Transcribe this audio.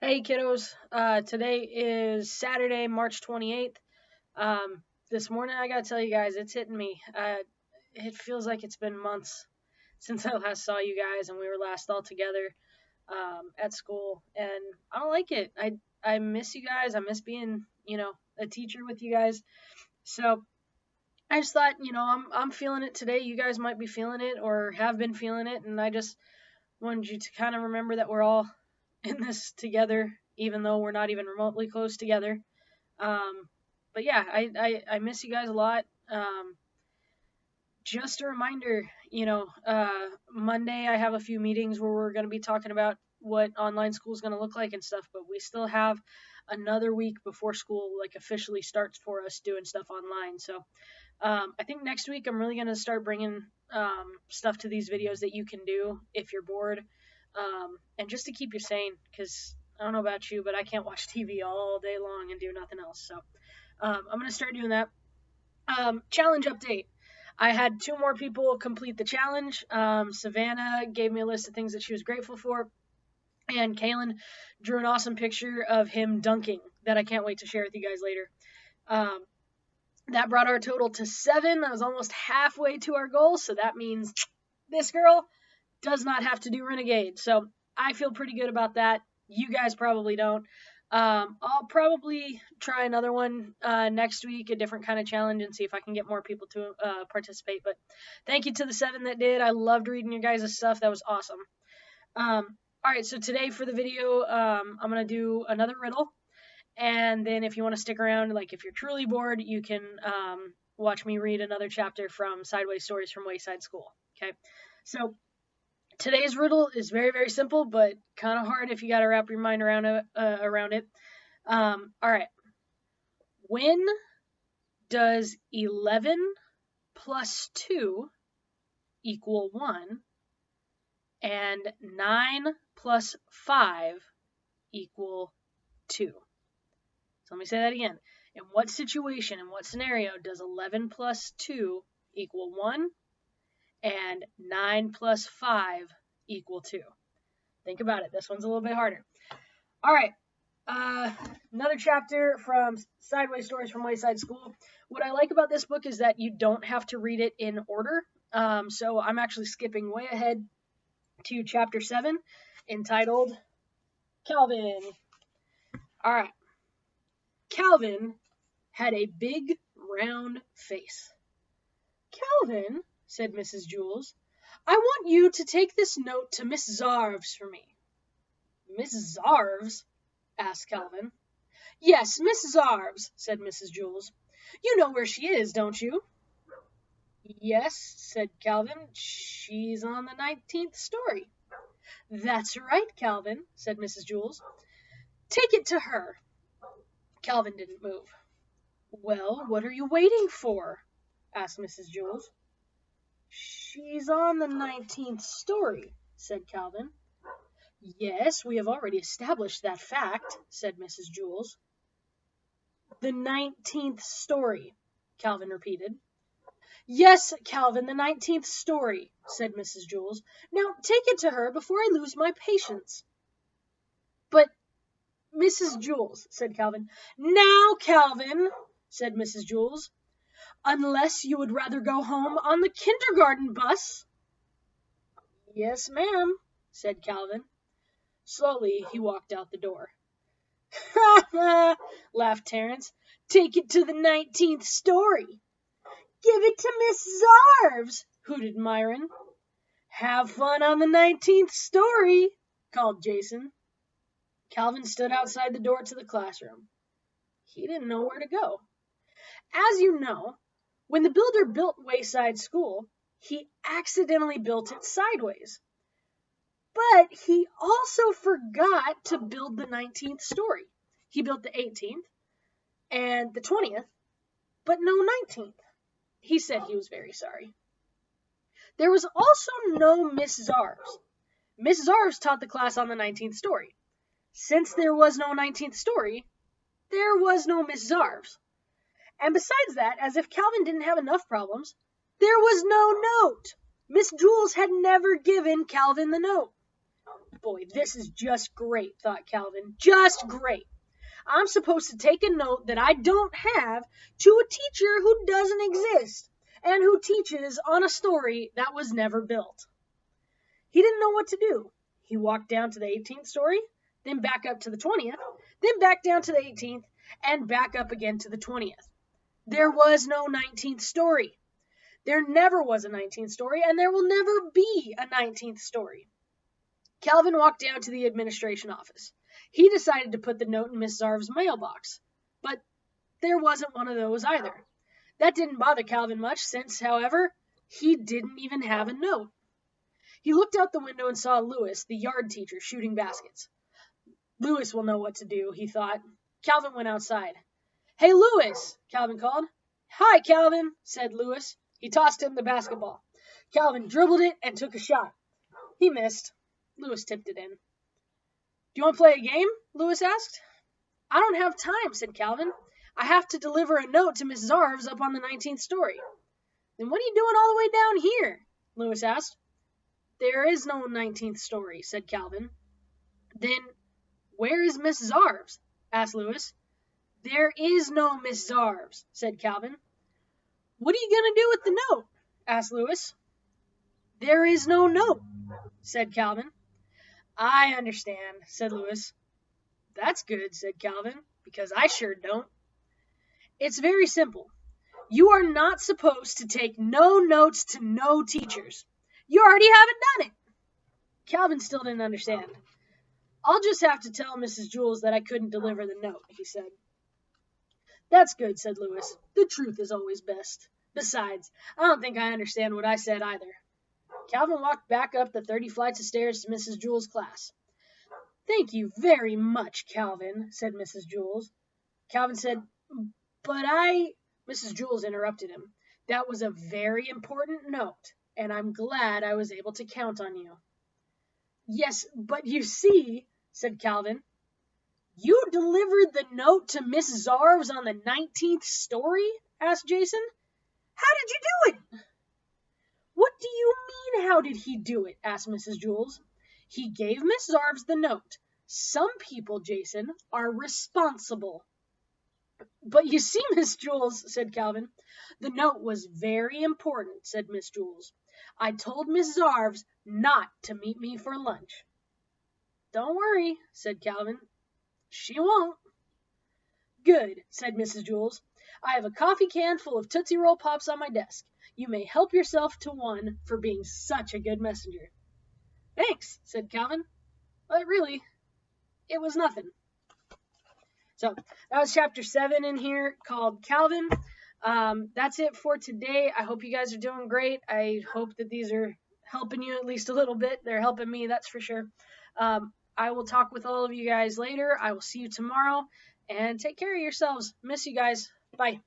Hey kiddos, today is Saturday, March 28th. This morning I gotta tell you guys, it's hitting me. It feels like it's been months since I last saw you guys and we were last all together at school, and I don't like it. I miss you guys. I miss being, a teacher with you guys. So I just thought, I'm feeling it today. You guys might be feeling it or have been feeling it, and I just wanted you to kind of remember that we're all in this together, even though we're not even remotely close together. Um, but yeah, I miss you guys a lot. Just a reminder, Monday I have a few meetings where we're going to be talking about what online school is going to look like and stuff, but we still have another week before school like officially starts for us doing stuff online. So I think next week I'm really going to start bringing stuff to these videos that you can do if you're bored, and just to keep you sane, because I don't know about you, but I can't watch TV all day long and do nothing else. So I'm going to start doing that. Challenge update. I had 2 more people complete the challenge. Savannah gave me a list of things that she was grateful for, and Kaylin drew an awesome picture of him dunking that I can't wait to share with you guys later. That brought our total to 7. That was almost halfway to our goal, so that means this girl does not have to do Renegade. So I feel pretty good about that. You guys probably don't. I'll probably try another one next week, a different kind of challenge, and see if I can get more people to participate. But thank you to the 7 that did. I loved reading your guys' stuff. That was awesome. All right, so today for the video, I'm going to do another riddle. And then if you want to stick around, like if you're truly bored, you can watch me read another chapter from Sideways Stories from Wayside School. Okay, so today's riddle is very, very simple, but kind of hard if you got to wrap your mind around it. All right. When does 11 plus 2 equal 1 and 9 plus 5 equal 2? So let me say that again. In what situation, in what scenario does 11 plus 2 equal 1 and 9 plus 5 equal 2? Think about it. This one's a little bit harder. All right. Another chapter from Sideways Stories from Wayside School. What I like about this book is that you don't have to read it in order. So I'm actually skipping way ahead to chapter 7, entitled Calvin. All right. Calvin had a big, round face. Calvin, said Mrs. Jules, I want you to take this note to Miss Zarves for me. Miss Zarves? Asked Calvin. Yes, Miss Zarves, said Mrs. Jules. You know where she is, don't you? Yes, said Calvin. She's on the 19th story. That's right, Calvin, said Mrs. Jules. Take it to her. Calvin didn't move. Well, what are you waiting for? Asked Mrs. Jules. She's on the 19th story, said Calvin. Yes, we have already established that fact, said Mrs. Jules. The 19th story, Calvin repeated. Yes, Calvin, the 19th story, said Mrs. Jules. Now take it to her before I lose my patience. But, Mrs. Jules, said Calvin. Now, Calvin, said Mrs. Jules. Unless you would rather go home on the kindergarten bus. Yes, ma'am, said Calvin. Slowly, he walked out the door. Ha ha, laughed Terence. Take it to the 19th story. Give it to Miss Zarves, hooted Myron. Have fun on the 19th story, called Jason. Calvin stood outside the door to the classroom. He didn't know where to go. As you know, when the builder built Wayside School, he accidentally built it sideways. But he also forgot to build the 19th story. He built the 18th and the 20th, but no 19th. He said he was very sorry. There was also no Miss Zarves. Miss Zarves taught the class on the 19th story. Since there was no 19th story, there was no Miss Zarves. And besides that, as if Calvin didn't have enough problems, there was no note. Miss Jules had never given Calvin the note. Boy, this is just great, thought Calvin. Just great. I'm supposed to take a note that I don't have to a teacher who doesn't exist and who teaches on a story that was never built. He didn't know what to do. He walked down to the 18th story, then back up to the 20th, then back down to the 18th, and back up again to the 20th. There was no 19th story. There never was a 19th story, and there will never be a 19th story. Calvin walked down to the administration office. He decided to put the note in Miss Zarv's mailbox, but there wasn't one of those either. That didn't bother Calvin much since, however, he didn't even have a note. He looked out the window and saw Lewis, the yard teacher, shooting baskets. Lewis will know what to do, he thought. Calvin went outside. Hey, Lewis, Calvin called. Hi, Calvin, said Lewis. He tossed him the basketball. Calvin dribbled it and took a shot. He missed. Lewis tipped it in. Do you want to play a game? Lewis asked. I don't have time, said Calvin. I have to deliver a note to Miss Zarv's up on the 19th story. Then what are you doing all the way down here? Lewis asked. There is no 19th story, said Calvin. Then where is Miss Zarv's? Asked Lewis. There is no Miss Zarv's, said Calvin. What are you going to do with the note? Asked Lewis. There is no note, said Calvin. I understand, said Lewis. That's good, said Calvin, because I sure don't. It's very simple. You are not supposed to take no notes to no teachers. You already haven't done it. Calvin still didn't understand. I'll just have to tell Mrs. Jules that I couldn't deliver the note, he said. That's good, said Lewis. The truth is always best. Besides, I don't think I understand what I said either. Calvin walked back up the 30 flights of stairs to Mrs. Jules' class. Thank you very much, Calvin, said Mrs. Jules. Calvin said, but Mrs. Jules interrupted him. That was a very important note, and I'm glad I was able to count on you. Yes, but you see, said Calvin, you delivered the note to Miss Zarv's on the 19th story? Asked Jason. How did you do it? What do you mean, how did he do it? Asked Mrs. Jules. He gave Miss Zarv's the note. Some people, Jason, are responsible. But you see, Miss Jules, said Calvin, the note was very important, said Miss Jules. I told Miss Zarv's not to meet me for lunch. Don't worry, said Calvin. She won't. Good, said Mrs. Jules. I have a coffee can full of Tootsie Roll Pops on my desk. You may help yourself to one for being such a good messenger. Thanks, said Calvin. But really, it was nothing. So that was chapter 7 in here called Calvin. That's it for today. I hope you guys are doing great. I hope that these are helping you at least a little bit. They're helping me, that's for sure. I will talk with all of you guys later. I will see you tomorrow. And take care of yourselves. Miss you guys. Bye.